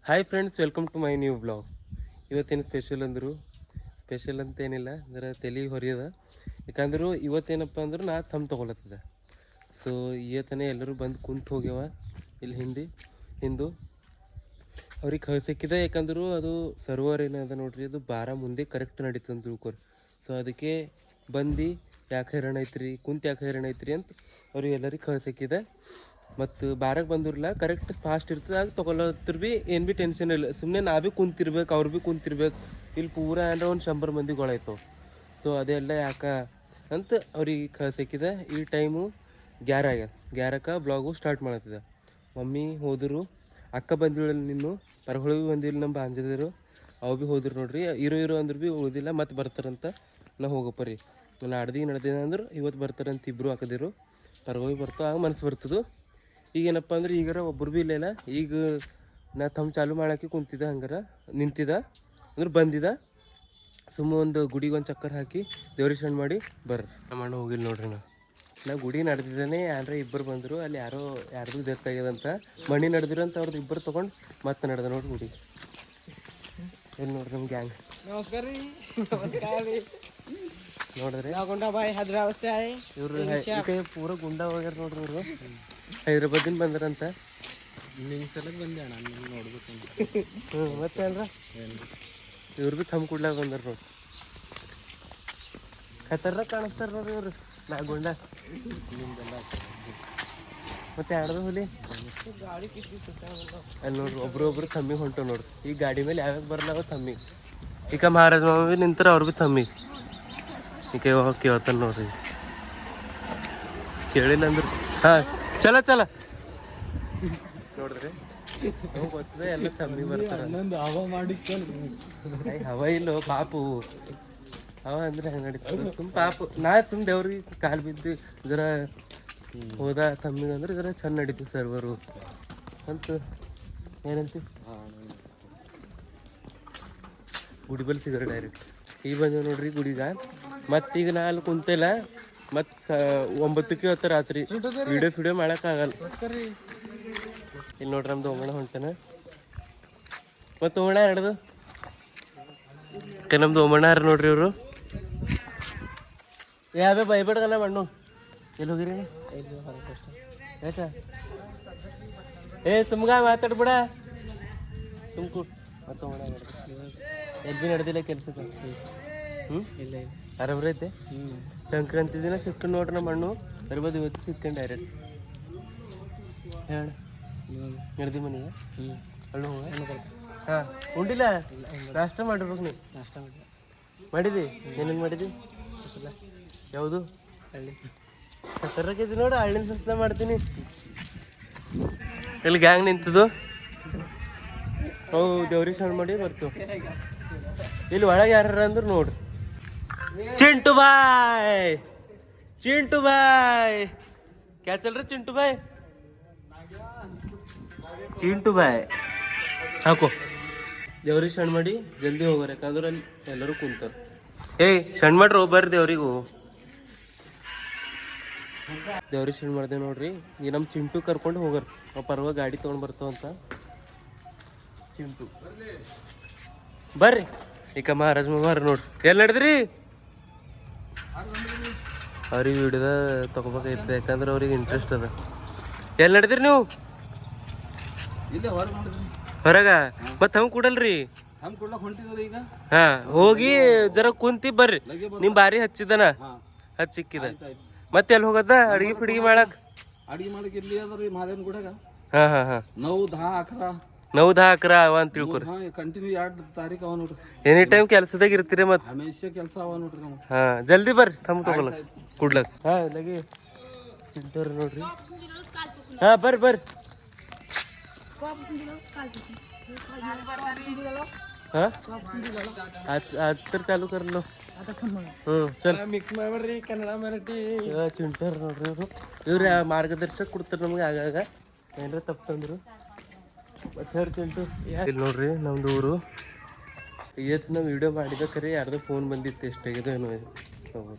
Hi friends, welcome to my new blog. ಇವತ್ತೇನು special ಅಂದರು, special ಅಂತೇನಿಲ್ಲ, ಅಂದ್ರೆ ತಲೆ ಹೊರಿಯದ. ಯಾಕಂದ್ರೆ ಇವತ್ತೇನಪ್ಪ ಅಂದ್ರೆ ನಾ ತೊಗೊಳತ್ತದ. ಸೊ ಇವತ್ತನೇ ಎಲ್ಲರೂ ಬಂದು ಕುಂತು ಹೋಗ್ಯವ ಇಲ್ಲಿ ಹಿಂದು ಅವ್ರಿಗೆ ಕಳ್ಸಕ್ಕಿದೆ. ಯಾಕಂದ್ರೆ ಅದು ಸರ್ವರ್ ಏನದ ನೋಡ್ರಿ, ಅದು ಬಾರ ಮುಂದೆ ಕರೆಕ್ಟ್ ನಡೀತದೆ ಅಂತ ತಿಳ್ಕೊರಿ. ಸೊ ಅದಕ್ಕೆ ಬಂದು ಯಾಕೆ ಹೈರಾಣ ಐತ್ರಿ, ಯಾಕೆ ಹೈರಾಣ ಐತ್ರಿ ಅಂತ ಅವ್ರಿಗೆ ಎಲ್ಲರಿಗೆ ಕಳ್ಸಕ್ಕಿದೆ. ಮತ್ತು ಬಾರಕ್ಕೆ ಬಂದಿರಲ್ಲ, ಕರೆಕ್ಟ್ ಫಾಸ್ಟ್ ಇರ್ತದೆ. ಆಗ ತೊಗೊಳತ್ರ ಭೀ ಏನು ಭೀ ಟೆನ್ಷನ್ ಇಲ್ಲ. ಸುಮ್ಮನೆ ನಾ ಭೀ ಕುಂತಿರ್ಬೇಕು, ಅವ್ರು ಭೀ ಕುಂತಿರ್ಬೇಕು. ಇಲ್ಲಿ ಪೂರ ಅಂದ್ರೆ ಒಂದು 100 ಮಂದಿಗಳಾಯ್ತವೆ. ಸೊ ಅದೆಲ್ಲ ಯಾಕೆ ಅಂತ ಅವ್ರಿಗೆ ಕಳ್ಸಕ್ಕಿದೆ. ಈ ಟೈಮು 11 ಆಗ್ಯದ. 11ಕ್ಕೆ ಬ್ಲಾಗು ಸ್ಟಾರ್ಟ್ ಮಾಡತ್ತಿದೆ. ಮಮ್ಮಿ ಹೋದರು, ಅಕ್ಕ ಬಂದಿಲ್ಲ, ನಿನ್ನು ಪರಗಳು ಭೀ ಬಂದಿಲ್ಲ, ನಮ್ಮ ಬಾಂಜದರು ಅವು ಭೀ ಹೋದ್ರು ನೋಡ್ರಿ. ಇರೋ ಅಂದ್ರೆ ಭೀ ಉಳಿದಿಲ್ಲ, ಮತ್ತೆ ಬರ್ತಾರಂತ. ನಾ ಹೋಗಪ್ಪ ರೀ, ನಾನು ನಡೆದಿನ ಅಂದ್ರೆ ಇವತ್ತು ಬರ್ತಾರಂತ ಇಬ್ಬರು ಹಾಕದಿರು. ಪರಗಳು ಬರ್ತಾವೆ, ಆಗ ಮನಸ್ಸು ಬರ್ತದೆ. ಈಗೇನಪ್ಪ ಅಂದ್ರೆ ಈಗಾರ ಒಬ್ಬರು ಭೀ ಇಲ್ಲ. ಈಗ ನಾ ಚಾಲು ಮಾಡೋಕ್ಕೆ ಕುಂತಿದ್ದ, ಹಂಗಾರ ನಿಂತಿದ್ದ ಅಂದ್ರೆ ಬಂದಿದ್ದ. ಸುಮ್ಮ ಒಂದು ಗುಡಿಗೆ ಒಂದು ಚಕ್ಕರ್ ಹಾಕಿ ದೇವ್ರಿಗೆ ಸಣ್ಣ ಮಾಡಿ ಬರ್ರಿ. ನಮ್ಮ ಅಣ್ಣ ಹೋಗಿಲ್ಲ ನೋಡ್ರಿ. ನಾ ಗುಡಿ ನಡೆದಿದ್ದಾನೆ, ಯಾರ ಇಬ್ಬರು ಬಂದರು. ಅಲ್ಲಿ ಯಾರ್ದು ಡೆತ್ ಆಗ್ಯದಂತ, ಮಣ್ಣಿ ನಡೆದಿರಂತ ಅವ್ರದ್ದು ಇಬ್ಬರು ತೊಗೊಂಡು ಮತ್ತೆ ನಡೆದ ನೋಡ್ರಿ ಗುಡಿ. ಎಲ್ಲಿ ನೋಡ್ರಿ ನಮ್ಮ ಗ್ಯಾಂಗ್. ನಮಸ್ಕಾರ ರೀ. ನಮಸ್ಕಾರ ರೀ. ನೋಡಿದ್ರೆ ಇವ್ರು ಪೂರ ಗುಂಡ ಹೋಗ್ಯಾರ ನೋಡ್ರಿ. ಇವರು ಹೈದ್ರಾಬಾದಿಂದ ಬಂದಾರಂತ. ನಿನ್ನ ಸಲಕ್ಕೆ ಬಂದೆ ಅಣ್ಣ, ನಿಮ್ಗೆ ನೋಡ್ಬೇಕು. ಮತ್ತೆ ಅಲ್ರ ಇವ್ರು ಭೀ ತಮ್ಮ ಕುಡ್ಲಾಗ ಬಂದಾರ ನೋಡಿ. ಖತರ್ನಾಗ ಕಾಣಿಸ್ತಾರ ನೋಡ್ರಿ ಇವ್ರು. ನಾ ಗುಂಡ ನಿಮ್ದೆಲ್ಲ ಮತ್ತೆ ಯಾರ್ದು ಹುಲಿ ಗಾಡಿ ಅಲ್ಲಿ ನೋಡ್ರಿ. ಒಬ್ರು ತಮ್ಮಿ ಹೊಂಟು ನೋಡ್ರಿ. ಈ ಗಾಡಿ ಮೇಲೆ ಯಾವ್ಯಾವ ಬರ್ಲಾವ ತಮ್ಮಿ. ಈಗ ಮಹಾರಾಜ ಮಾಮ ಭೀ ನಿಂತಾರ, ಅವ್ರು ಭೀ ತಮ್ಮಿ. ಈಗ ಕೇಳ್ತಾನ ನೋಡ್ರಿ. ಕೇಳಿಲ್ಲ ಅಂದ್ರೆ ಹಾಂ ಚಲ ನೋಡಿದ್ರಿ, ಗೊತ್ತದೆ ಎಲ್ಲ ತಮ್ಮಿ ಬರ್ತಾರ. ಹವ ಮಾಡಿ ಹವ ಇಲ್ಲೋ ಪಾಪು. ಹವ ಅಂದ್ರೆ ಹೆಂಗೆ ನಡೀತದೆ ಪಾಪು. ನಾ ದೇವ್ರಿಗೆ ಕಾಲು ಬಿದ್ದು ಜರ ಹೋದ ತಮ್ಮಿಗೆ ಅಂದ್ರೆ ಜರ ಚಂದ ನಡೀತದೆ ಸರ್ವರು ಅಂತ ಏನಂತೀವಿ. ಗುಡಿ ಬಲ್ಲಿ ಸಿಗರ ಡೈರೆಕ್ಟ್ ಈಗ ಬಂದೇವು ನೋಡ್ರಿ ಗುಡಿಗ. ಮತ್ತೀಗ ನಾ ಅಲ್ಲಿ ಕುಂತಿಲ್ಲ, ಮತ್ತು 9ಕ್ಕೆ ಹೊತ್ತ ರಾತ್ರಿ ವಿಡಿಯೋ ಮಾಡೋಕ್ಕಾಗಲ್ಲ. ಇಲ್ಲಿ ನೋಡ್ರಿ ನಮ್ದು ಓಮಣ್ಣ ಹೊಂಟಾನ. ಮತ್ತು ಓಮಣ್ಣ ಹಿಡ್ದು ನಮ್ದು ಓಮಣ್ಣ ಯಾರು ನೋಡ್ರಿ. ಇವರು ಯಾವ್ಯಾವ ಭಯಬೇಡಗಲ್ಲ ಮಣ್ಣು. ಎಲ್ಲಿ ಹೋಗಿರಿ ಯಾಕ ಸುಮ್ಗ ಮಾತಾಡ್ಬಿಡ ಸುಮ್ಕು. ಮತ್ತು ಓಮಣ್ಣ ಎಲ್ಲಿ ಭೀ ನಡೆದಿಲ್ಲ ಕೆಲ್ಸಕ್ಕೆ. ಇಲ್ಲ ಆರಾಮ್ರೈತೆ. ಸಂಕ್ರಾಂತಿ ದಿನ ಸಿಕ್ಕ ನೋಡ್ರಿ ನಮ್ಮ ಮಣ್ಣು. ಬರ್ಬೋದು ಇವತ್ತು ಸಿಕ್ಕಂಡು ಡೈರೆಕ್ಟ್ ಹೇಳ ನಡೆದಿ ಮನೆಗೆ. ಅಲ್ಲಿ ಹೋಗ. ಹಾಂ ಉಂಡಿಲ್ಲ, ನಾಷ್ಟ ಮಾಡಿರ್ಬೇಕು. ನೀವು ನಾಷ್ಟ ಮಾಡಿದಿ? ಏನೇನು ಮಾಡಿದಿ? ಯಾವುದು ಹಳ್ಳಿ ತರಕಿದ್ದಿ ನೋಡು. ಹಳ್ಳಿನ ಸಸ್ತ ಮಾಡ್ತೀನಿ. ಇಲ್ಲಿ ಗ್ಯಾಂಗ್ ನಿಂತದು. ಹೌದು, ದೇವ್ರಿಗೆ ಸಣ್ಣ ಮಾಡಿ ಬರ್ತು. ಇಲ್ಲಿ ಒಳಗೆ ಯಾರು ಅಂದ್ರೆ ನೋಡ್ರಿ. चिंटू भाई क्या चल रहा चिंटू भाई? चिंटू भाई ಹಾಕೋ. ದೇವ್ರಿಗೆ ಸಣ್ಣ ಮಾಡಿ ಜಲ್ದಿ ಹೋಗೋರು, ಯಾಕಂದ್ರೆ ಅಲ್ಲಿ ಎಲ್ಲರೂ ಕುಂತಾರೆ. ಸಣ್ಣ ಮಾಡ್ರಿ, ಬರ್ರಿ ದೇವ್ರಿಗೂ. ದೇವ್ರಿಗೆ ಸಣ್ಣ ಮಾಡ್ದೆ ನೋಡ್ರಿ. ಈ ನಮ್ಮ ಚಿಂಟು ಕರ್ಕೊಂಡು ಹೋಗೋರು. ನಾವು ಪರ್ವ ಗಾಡಿ ತೊಗೊಂಡು ಬರ್ತಾವಂತ. ಚಿಂಟು ಬರ್ರಿ. ಈಗ ಮಹಾರಾಜ್ ಮಾಮಾರ ನೋಡ್ರಿ ಎಲ್ಲಿ ನಡೆದ್ರಿ. ಅವ್ರಿಗೆ ವಿಡಿಯೋದ ತೊಗೋಬೇಕೈತೆ, ಯಾಕಂದ್ರೆ ಅವ್ರಿಗೆ ಇಂಟ್ರೆಸ್ಟ್ ಅದ. ಎಲ್ಲಿ ನಡೆದಿರಿ ನೀವು? ಹೊರಗ ಮತ್ತೆ ಹಂಗೆ ಕೊಡಲ್ರಿ. ಹಾ ಹೋಗಿ ಜರ ಕುಂತಿ ಬರ್ರಿ. ನಿಮ್ ಬಾರಿ ಹಚ್ಚಿದನ ಹಚ್ಚಿಕ್ಕಿದ. ಮತ್ತೆ ಎಲ್ಲಿ ಹೋಗದ ಅಡಿಗೆ ಫಿಡಿಗೆ ಮಾಡಕ್? ಹಾ ಹಾ ಹಾ 9-10 ಅವ ಅಂತ ತಿಳ್ಕೊರಿ. ಎನಿ ಟೈಮ್ ಕೆಲ್ಸದಾಗ ಇರ್ತೀರಿ ಮತ್ತೆ. ಹಾ ಜಲ್ದಿ ಬರ್ರಿ, ತಮ್ಮ ತಗೊಳ ಕುಡ್ಲಕ್. ಹಾ ಇಲ್ಲಾಗಿ ಚಿಂಟೋರಿ ನೋಡ್ರಿ. ಹಾ ಬರ್ರಿ. ಹಾ आज तर चालू कर लो. चल ಮಿಕ್ಸ್ ಮಾಡ್ರಿ ಕನ್ನಡ ಮರಾಠಿ. ಚಿಂಟೋರ್ ನೋಡ್ರಿ. ಇವ್ರ ಮಾರ್ಗದರ್ಶಕ ಕೊಡ್ತಾರೆ ನಮ್ಗೆ ಆಗಾಗ ಏನಾರ ತಪ್ಪಂದ್ರು. ಮತ್ತೆ ಚಿಂಟು ಇಲ್ಲಿ ನೋಡ್ರಿ ನಮ್ದು ಊರು. ಇವತ್ತು ನಾವು ವಿಡಿಯೋ ಮಾಡಿದ ಯಾರ್ದೋ ಫೋನ್ ಬಂದಿತ್ತು. ಎಷ್ಟಾಗಿದೆ ಏನೋ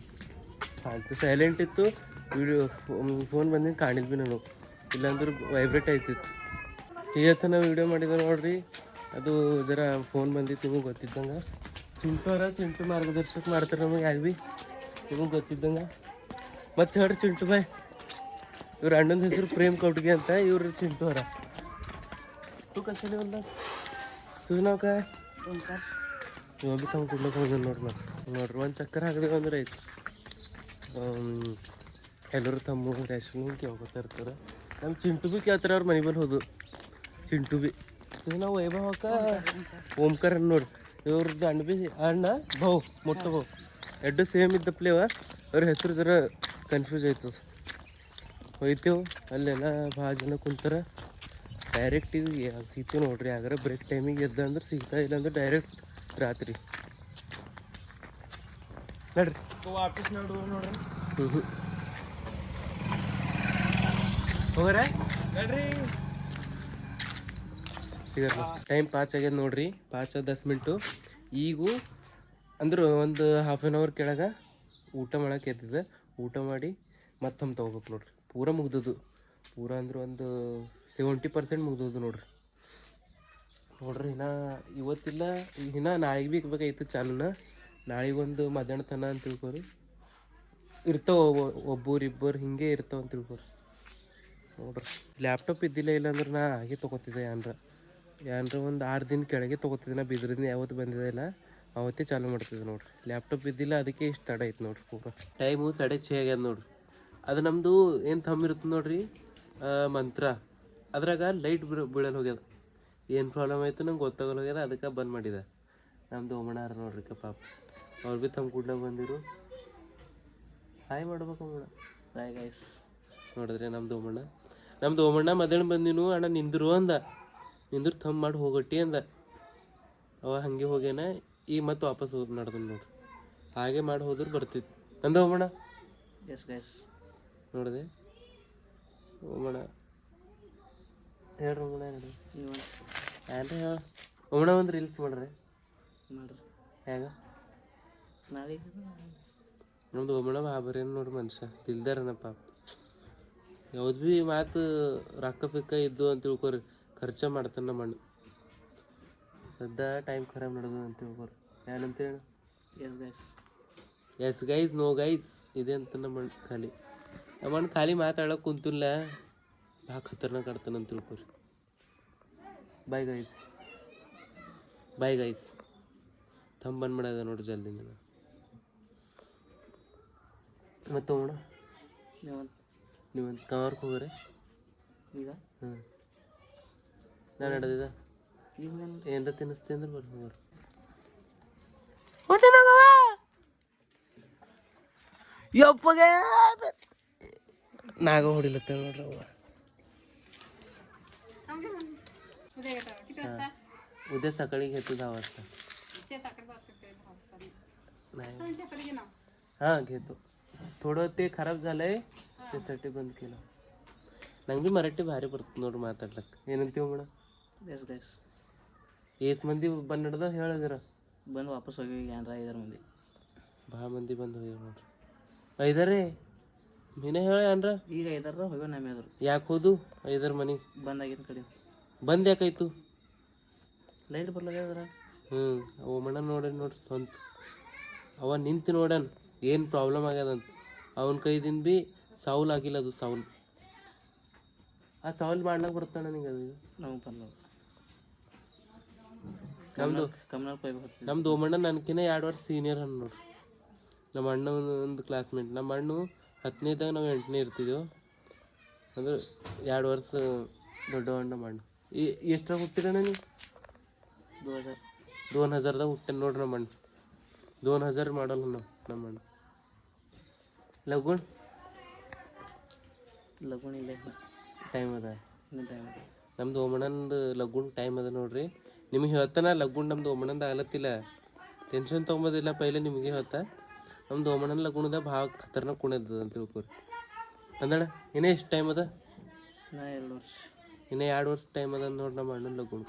ಆಯ್ತು, ಸೈಲೆಂಟ್ ಇತ್ತು ವಿಡಿಯೋ. ಫೋನ್ ಬಂದಿದ್ದು ಕಾಣಿದ್ವಿ ನಾನು, ಇಲ್ಲಾಂದ್ರೆ ವೈಬ್ರೇಟ್ ಆಯ್ತಿತ್ತು. ಇವತ್ತು ನಾವು ವಿಡಿಯೋ ಮಾಡಿದ ನೋಡ್ರಿ. ಅದು ಜರ ಫೋನ್ ಬಂದಿತ್ತು ನಿಮಗೆ ಗೊತ್ತಿದ್ದಂಗೆ. ಚಿಂಟು ಮಾರ್ಗದರ್ಶಕ ಮಾಡ್ತಾರೆ ನಮಗೆ ಯಾರು ಭೀ ನಿಮಗೆ ಗೊತ್ತಿದ್ದಂಗೆ. ಮತ್ತೆ ಹೇಳ್ರಿ ಚಿಂಟು ಬಾಯ್, ಇವ್ರ ಅಣ್ಣನ ಹೆಸರು ಪ್ರೇಮ್ ಕೌಟ್ಗೆ ಅಂತ, ಇವ್ರು ಚಿಂಟು ಅವರ. तू कशाने बोलला? तुझं नाव काय? ओंकार. ಇವಾಗ ಭೀ ತಮ್ಮ ಕುಡ್ಲಕ್ಕೆ ಹೋಗಿ ನೋಡ್ರಿ ಒಂದು ಚಕ್ಕರ್ ಹಾಕಿದೆವು ಅಂದ್ರೆ ಐತಿ. ಎಲ್ಲರೂ ತಮ್ಮ ರೇಷನ್ ಕೇಳ್ಕೊತಾ ಇರ್ತಾರೆ. ನಮ್ಮ ಚಿಂಟು ಭೀ ಕೇಳ್ತಾರೆ ಅವ್ರ ಮನೆ ಮೇಲೆ ಹೋದು. ಚಿಂಟು ಭೀ ನಾವು ವೈಭವಕ್ಕ ಓಂಕಾರ ನೋಡಿ, ಇವ್ರದ್ದು ಅಣ್ಣ ಭಾವು ಮೊಟ್ಟ ಭಾವು ಎರಡು ಸೇಮ್ ಇದ್ದಪ್ಲೇವ. ಅವ್ರ ಹೆಸರು ಜರ ಕನ್ಫ್ಯೂಸ್ ಆಯ್ತು. ಹೋಯ್ತೇವು ಅಲ್ಲೆಲ್ಲ ಭಾಳ ಜನ ಕುಂತಾರೆ. ಡೈರೆಕ್ಟ್ ಇದು ಸಿಗ್ತೀವಿ ನೋಡ್ರಿ. ಯಾಗಾರ ಬ್ರೇಕ್ ಟೈಮಿಗೆ ಎದ್ದ ಅಂದ್ರೆ ಸಿಗ್ತಾ ಇಲ್ಲ ಅಂದ್ರೆ ಡೈರೆಕ್ಟ್ ರಾತ್ರಿ ನೋಡ್ರಿ ವಾಪಸ್ ನೋಡ್ರಿ. ಹೋಗ್ರೆ ನೋಡ್ರಿ ಸಿಗಲ್ಲ. ಟೈಮ್ 5 ಆಗ್ಯದ ನೋಡ್ರಿ, 5-10 ಮಿನಿಟು. ಈಗೂ ಅಂದ್ರೆ ಒಂದು ಹಾಫ್ ಆನ್ ಅವರ್ ಕೆಳಗೆ ಊಟ ಮಾಡಕ್ಕೆ ಎದ್ದಿದೆ. ಊಟ ಮಾಡಿ ಮತ್ತೊಮ್ಮೆ ತೊಗೋಬೇಕು ನೋಡ್ರಿ. ಪೂರ ಮುಗ್ದದು, ಪೂರ ಅಂದ್ರೆ ಒಂದು 70% ಮುಗ್ದದು ನೋಡ್ರಿ. ಇನ್ನೂ ಇವತ್ತಿಲ್ಲ, ಇನ್ನೂ ನಾಳೆಗೆ ಭೀ ಬೇಕಾಯ್ತು ಚಾಲುನ. ನಾಳೆಗೆ ಒಂದು ಮಧ್ಯಾಹ್ನ ತನ ಅಂತ ತಿಳ್ಕೊರಿ. ಇರ್ತಾವೆ ಒಬ್ಬರಿಬ್ಬರು ಹಿಂಗೆ ಇರ್ತಾವೆ ಅಂತ ತಿಳ್ಕೊರಿ ನೋಡ್ರಿ. ಲ್ಯಾಪ್ಟಾಪ್ ಇದ್ದಿಲ್ಲ ಇಲ್ಲಾಂದ್ರೆ ನಾ ಹಾಗೆ ತೊಗೋತಿದ್ದೆ. ಏನ್ರ ಒಂದು 6 ದಿನ ಕೆಳಗೆ ತೊಗೋತಿದ್ದೆ. ನಾ ಬಿದ್ರಿಂದ ಯಾವತ್ತು ಬಂದಿದೆ ಇಲ್ಲ ಅವತ್ತೇ ಚಾಲು ಮಾಡ್ತಿದ್ದೆ ನೋಡ್ರಿ. ಲ್ಯಾಪ್ಟಾಪ್ ಇದ್ದಿಲ್ಲ, ಅದಕ್ಕೆ ಇಷ್ಟು ತಡ ಐತೆ ನೋಡ್ರಿ. ಪೂರ ಟೈಮು 6:30 ಆಗ್ಯದ ನೋಡ್ರಿ. ಅದು ನಮ್ಮದು ಏನು ಇರ್ತದೆ ನೋಡ್ರಿ, ಮಂತ್ರ. ಅದ್ರಾಗ ಲೈಟ್ ಬೀಳಲು ಹೋಗ್ಯದ. ಏನು ಪ್ರಾಬ್ಲಮ್ ಆಯಿತು ನಂಗೆ ಗೊತ್ತಾಗಲ್ಲ ಹೋಗ್ಯದ, ಅದಕ್ಕೆ ಬಂದ್ ಮಾಡಿದೆ. ನಮ್ಮದು ಓಮಣ್ಣಾರ ನೋಡ್ರಿ ಪಾಪ, ಅವ್ರು ಭೀ ತಮ್ಮ ಕೂಡ್ಲಾಗ ಬಂದಿರು. ಹಾಯ್ ಮಾಡ್ಬೇಕು ಅಮ್ಮಣ್ಣ. Hi guys. ನೋಡಿದ್ರೆ ನಮ್ಮದು ಓಮಣ್ಣ ಮಧ್ಯಾಹ್ನ ಬಂದಿನು. ಅಣ್ಣ ನಿಂದ್ರು ಅಂದ, ನಿಂದ್ರು ಥಮ್ ಮಾಡಿ ಹೋಗಟ್ಟಿ ಅಂದ. ಅವ ಹಾಗೆ ಹೋಗ್ಯಾನ. ಈಗ ಮತ್ತೆ ವಾಪಸ್ ಹೋಗಿ ನಡ್ದು ನೋಡ್ರಿ. ಹಾಗೆ ಮಾಡಿ ಹೋದ್ರೆ ಬರ್ತಿತ್ತು ಅಂದ ಓಮಣ್ಣ. ಎಸ್ ಗೈಸ್ ನೋಡಿದೆ ಓಮಣ್ಣ. ಹೇಳ್ರಿ ಓಮಣ್ಣ ನೋಡಿ ಏನ್ರಿ ಹೇಳ ಓಮಣ್ಣ. ಒಂದು ರೀಲ್ಸ್ ಮಾಡ್ರಿ ಹೇಗ ನಾಳೆ. ನಮ್ದು ಓಮಣ್ಣ ಬಾಬರೇನು ನೋಡ್ರಿ, ಮನುಷ್ಯ ದಿಲ್ದಾರನ ಪಾಪ. ಯಾವ್ದು ಭೀ ಮಾತು ರೊಕ್ಕ ಪಿಕ್ಕ ಇದ್ದು ಅಂತ ತಿಳ್ಕೊರಿ, ಖರ್ಚ ಮಾಡ್ತಾನೆ ನಮ್ಮ ಅಣ್ಣ. ಸದ್ಯ ಟೈಮ್ ಖರಾಬ್ ನಡೆದು ಅಂತ ತಿಳ್ಕೊರಿ. ಏನಂತ ಹೇಳಿ ಎಸ್ ಗೈಸ್ ನೋ ಗೈಸ್ ಇದೆ ಅಂತ ನಮ್ಮ ಅಣ್ಣ ಖಾಲಿ ಮಾತಾಡೋಕೆ ಕುಂತಿಲ್ಲ. ಭಾಳ ಖತರ್ನಾಕ್ ಆಡ್ತಾನೆ ಅಂತ ತಿಳ್ಕೊರಿ. ಬಾಯ್ ಗೈಸ್ ತಮ್ಮ ಬಂದ್ ಮಾಡ್ಯದ ನೋಡ್ರಿ ಜಲ್ದಿ. ಮತ್ತು ಹೋಗೋಣ ನೀವೊಂದು ಕವರ್ಗೆ ಹೋಗ್ರಿ ಈಗ. ನಾನು ನಡೆದಿದ್ದ ಏನರ ತಿನ್ನಿಸ್ತೀನಿ ಅಂದ್ರೆ ಬರ್ರಿ ಹೋಗ್ರಿ. ಯಪ್ಪಗೆ ನಾಗ ಹೊಡಿಲತ್ತ ನೋಡ್ರಿ ಅವ. उद्या सकाळी घेतो 10 वाजता. हां घेतो. थोडं ते खराब झालंय त्यासाठी बंद केलं. ನಂಗೆ ಭೀ ಮರಾಠಿ ಭಾರಿ ಬರ್ತದೆ ನೋಡ್ರಿ ಮಾತಾಡ್ಲಕ್ಕೆ. ಏನಂತೀವಿ ಮೇಡಮ್? ಎಸ್ ಗೈಸ್ ಎಷ್ಟು ಮಂದಿ ಬಂದು ನಡೆದ ಹೇಳಿದ್ರ ಬಂದು ವಾಪಸ್ ಹೋಗಿ ಏನ್ರ 5 ಮಂದಿ ಭಾಳ ಮಂದಿ ಬಂದು ಹೋಗ್ಯಾರ ನೋಡ್ರಿ. 5 ನೀನೇ ಹೇಳಿ ಏನ್ರ. ಈಗ 5 ಹೋಗ್ಯಾವ ನಮ್ಮ ಎದುರು. ಯಾಕೆ ಹೋದು 5 ಮನೆ ಬಂದಾಗಿನ ಕಡೆ ಬಂದು ಯಾಕಾಯ್ತು? ಲೈಟ್ ಬರ್ಲಾಗ್ಯದ್ರ. ಓಮಣ್ಣ ನೋಡ್ರಿ ಸ್ವಂತ ಅವ ನಿಂತು ನೋಡನ್ ಏನು ಪ್ರಾಬ್ಲಮ್ ಆಗ್ಯದಂತ. ಅವನ ಕೈದಿಂದ ಭೀ ಸೌಲ್ ಆಗಿಲ್ಲ. ಅದು ಸೌಲ್ ಆ ಸೌಲ್ ಮಾಡ್ಲಾಕ ಬರ್ತಾನೆ ನಿಂಗೆ. ಅದು ನಮ್ಗೆ ಬರಲ್ಲ. ನಮ್ದು ಓಮಣ್ಣ ನನಗಿನ್ನ 2 ವರ್ಷ ಸೀನಿಯರ್ ಅನ್ನ ನೋಡ್ರಿ. ನಮ್ಮ ಅಣ್ಣ ಒಂದು ಕ್ಲಾಸ್ಮೇಟ್. ನಮ್ಮ ಅಣ್ಣ 10ನೇದಾಗ ನಾವು 8ನೇ ಇರ್ತಿದ್ದೆವು. ಅಂದ್ರೆ 2 ವರ್ಷ ದೊಡ್ಡವಣ್ಣ. ನಮ್ಮ ಅಣ್ಣ ಎಷ್ಟ್ರಾಗ ಹುಟ್ಟಿರಣ್ಣ ನೀವು? 2000ದಾಗ ಹುಟ್ಟೆ ನೋಡ್ರಿ ನಮ್ಮ ಅಣ್ಣ. 2000 ಮಾಡಲ್ಲ ನಮ್ಮ ಅಣ್ಣ. ಲಗುಣ್ ಇಲ್ಲ ಟೈಮ್ ಅದ. ನಮ್ದು ಓಮಣ್ಣಂದು ಲಗುಣ್ ಟೈಮ್ ಅದ ನೋಡ್ರಿ. ನಿಮಗೆ ಹೇಳ್ತಾನ ಲಗುಣ್ ನಮ್ದು ಓಮಣ್ಣಂದು ಆಗ್ಲತ್ತಿಲ್ಲ. ಟೆನ್ಷನ್ ತೊಗೊಂಬೋದಿಲ್ಲ. ಪೈಲೆ ನಿಮಗೆ ಹೇಳ್ತಾ ನಮ್ದು ಓಮಣ್ಣನ ಲಗುಣದ ಭಾಳ ಖತರ್ನಾಕ್ ಕುಣಿಯದ ಅಂತ ತಿಳ್ಕೊರಿ. ಅಂದಣ್ಣ ಇನ್ನೇ ಎಷ್ಟು ಟೈಮ್ ಅದ? 2 ವರ್ಷ. ಇನ್ನೇ 2 ವರ್ಷ ಟೈಮ್ ಅದ ನೋಡಿ ನಮ್ಮ ಅಣ್ಣನ ಲಗುಣ್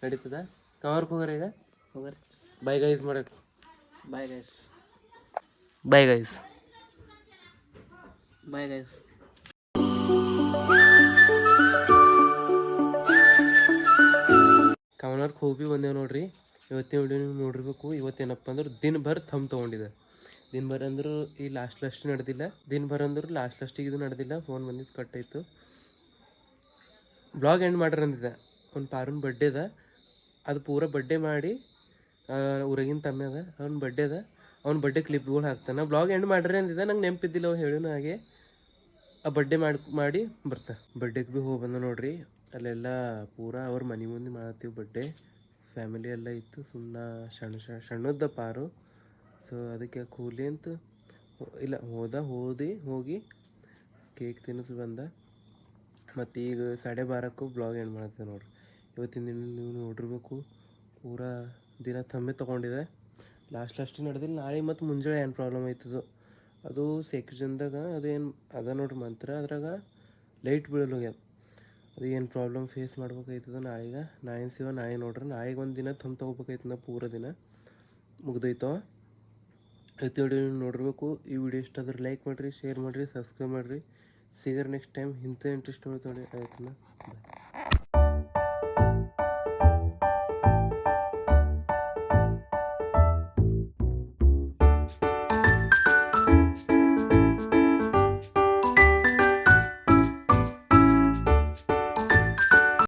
ನಡೀತದ. ಕವರ್ಗೆ ಹೋಗ್ರಿ ಈಗ. ಹೋಗ್ರಿ ಬಾಯ್ ಗೈಸ್ ಮಾಡಕ್ಕೆ. Bye guys. ಹೋಗಿ ಭೀ ಬಂದೇವು ನೋಡ್ರಿ. ಇವತ್ತಿನ ವಿಡಿಯೋ ನೀವು ನೋಡಿರ್ಬೇಕು. ಇವತ್ತೇನಪ್ಪ ಅಂದ್ರೆ ದಿನಭರ ಥಮ್ ತೊಗೊಂಡಿದ್ದೆ. ದಿನಭರ ಅಂದ್ರೆ ಈ ಲಾಸ್ಟ್ ನಡೆದಿಲ್ಲ. ದಿನಭರ ಅಂದ್ರೆ ಲಾಸ್ಟಿಗೆ ಇದು ನಡೆದಿಲ್ಲ. ಫೋನ್ ಬಂದಿದ್ದು ಕಟ್ಟಾಯಿತು. ಬ್ಲಾಗ್ ಎಂಡ್ ಮಾಡ್ರಿ ಅಂದಿದ್ದೆ. ಒಂದು ಪಾರುನ್ ಬರ್ಡೇ ಅದ, ಅದು ಪೂರ ಬರ್ಡೇ ಮಾಡಿ ಊರಾಗಿನ ತಮ್ಮೆ ಅದ, ಅವ್ನ ಬರ್ಡೇ ಅದ, ಅವ್ನ ಬರ್ಡೇ ಕ್ಲಿಪ್ಗಳು ಹಾಕ್ತಾನೆ. ಬ್ಲಾಗ್ ಎಂಡ್ ಮಾಡ್ರಿ ಅಂದಿದ್ದೆ. ನಂಗೆ ನೆನಪಿದ್ದಿಲ್ಲ ಅವು ಹೇಳೋನು. ಹಾಗೆ ಆ ಬರ್ಡೇ ಮಾಡಿ ಬರ್ತಾ ಬರ್ಡೇಗೆ ಭೀ ಹೋಗಿ ಬಂದ ನೋಡ್ರಿ. ಅಲ್ಲೆಲ್ಲ ಪೂರ ಅವ್ರ ಮನೆ ಮುಂದೆ ಮಾಡ್ತೀವಿ ಬರ್ಡೇ. ಫ್ಯಾಮಿಲಿ ಎಲ್ಲ ಇತ್ತು. ಸುಮ್ಮನೆ ಸಣ್ಣದ ಪಾರು. ಸೊ ಅದಕ್ಕೆ ಕೂಲಿ ಅಂತ ಇಲ್ಲ ಹೋಗಿ ಕೇಕ್ ತಿನ್ನಿಸಿ ಬಂದ. ಮತ್ತು ಈಗ 12:30 ಬ್ಲಾಗ್ ಎಂಡ್ ಮಾಡ್ತೇವೆ ನೋಡ್ರಿ. ಇವತ್ತಿನ ದಿನ ನೀವು ನೋಡಿರ್ಬೇಕು. ಪೂರಾ ದಿನ ತಮ್ಮೆ ತೊಗೊಂಡಿದೆ. ಲಾಸ್ಟಿಗೆ ನಡೆದಿಲ್ಲ. ನಾಳೆ ಮತ್ತು ಮುಂಜಾನೆ ಏನು ಪ್ರಾಬ್ಲಮ್ ಆಯ್ತದೋ ಅದು ಸೆಕ್ಷನ್ದಾಗ ಅದೇನು ಅದ ನೋಡ್ರಿ ಮಂತ್ರ. ಅದ್ರಾಗ ಲೈಟ್ ಬೀಳಲ್ಲ ಹೋಗ್ಯದ. ಅದು ಏನು ಪ್ರಾಬ್ಲಮ್ ಫೇಸ್ ಮಾಡ್ಬೇಕಾಯ್ತದ ನಾಳೆ ನೋಡ್ರಿ. ನಾಳೆಗೆ ಒಂದು ದಿನ ತಮ್ಮ ತೊಗೋಬೇಕಾಯ್ತದ. ಪೂರ ದಿನ ಮುಗ್ದೈತವ. ಇವತ್ತು ವಿಡಿಯೋ ನೋಡಿರ್ಬೇಕು. ಈ ವಿಡಿಯೋ ಇಷ್ಟ ಆದ್ರೆ ಲೈಕ್ ಮಾಡಿರಿ, ಶೇರ್ ಮಾಡಿರಿ, ಸಬ್ಸ್ಕ್ರೈಬ್ ಮಾಡಿರಿ. ಸಿಗರ್ ನೆಕ್ಸ್ಟ್ ಟೈಮ್ ಇಂಥ ಇಂಟ್ರೆಸ್ಟ್ ನೋಡಿ ಆಯ್ತಲ್ಲ. ಬಾಯ್.